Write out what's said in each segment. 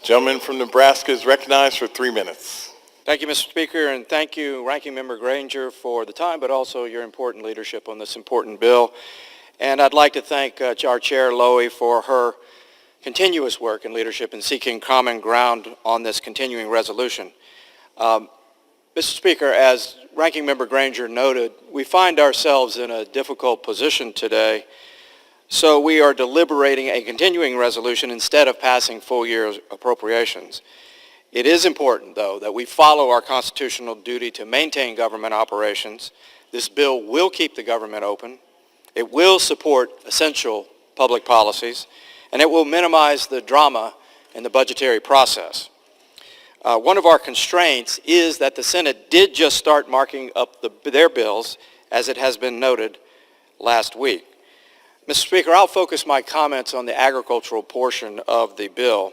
Gentleman from Nebraska is recognized for 3 minutes. Thank you, Mr. Speaker, and thank you, Ranking Member Granger, for the time, but also your important leadership on this important bill. And I'd like to thank our Chair, Lowy, for her continuous work and leadership in seeking common ground on this continuing resolution. Mr. Speaker, as Ranking Member Granger noted, we find ourselves in a difficult position today, so we are deliberating a continuing resolution instead of passing full year appropriations. It is important, though, that we follow our constitutional duty to maintain government operations. This bill will keep the government open. It will support essential public policies, and it will minimize the drama in the budgetary process. One of our constraints is that the Senate did just start marking up their bills, as it has been noted last week. Mr. Speaker, I'll focus my comments on the agricultural portion of the bill.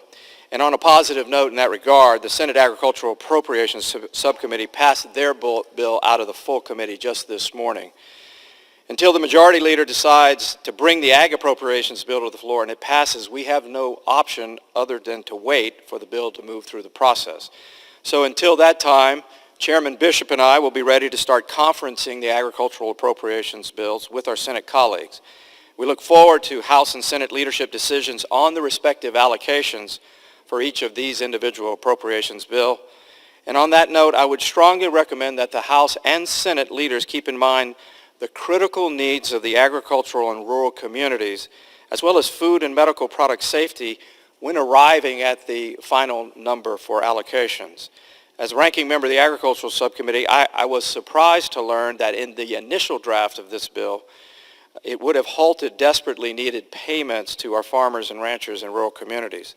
And on a positive note in that regard, the Senate Agricultural Appropriations Subcommittee passed their bill out of the full committee just this morning. Until the majority leader decides to bring the Ag Appropriations Bill to the floor and it passes, we have no option other than to wait for the bill to move through the process. So until that time, Chairman Bishop and I will be ready to start conferencing the agricultural appropriations bills with our Senate colleagues. We look forward to House and Senate leadership decisions on the respective allocations for each of these individual appropriations bill. And on that note, I would strongly recommend that the House and Senate leaders keep in mind the critical needs of the agricultural and rural communities, as well as food and medical product safety when arriving at the final number for allocations. As ranking member of the Agricultural Subcommittee, I was surprised to learn that in the initial draft of this bill, it would have halted desperately needed payments to our farmers and ranchers in rural communities.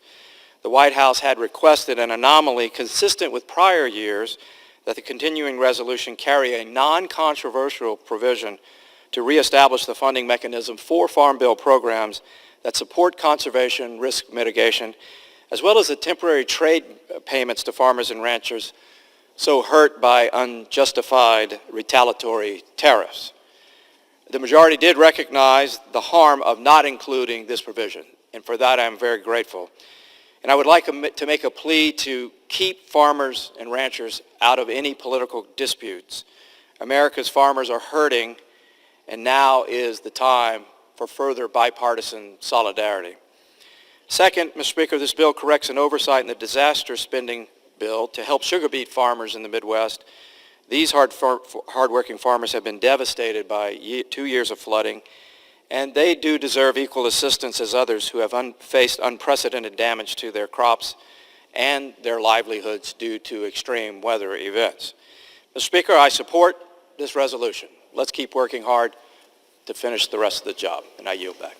The White House had requested an anomaly consistent with prior years that the continuing resolution carry a non-controversial provision to reestablish the funding mechanism for Farm Bill programs that support conservation, risk mitigation, as well as the temporary trade payments to farmers and ranchers so hurt by unjustified retaliatory tariffs. The majority did recognize the harm of not including this provision, and for that I'm very grateful. And I would like to make a plea to keep farmers and ranchers out of any political disputes. America's farmers are hurting, and now is the time for further bipartisan solidarity. Second, Mr. Speaker, this bill corrects an oversight in the disaster spending bill to help sugar beet farmers in the Midwest. These hard-working farmers have been devastated by 2 years of flooding, and they do deserve equal assistance as others who have faced unprecedented damage to their crops and their livelihoods due to extreme weather events. Mr. Speaker, I support this resolution. Let's keep working hard to finish the rest of the job, and I yield back.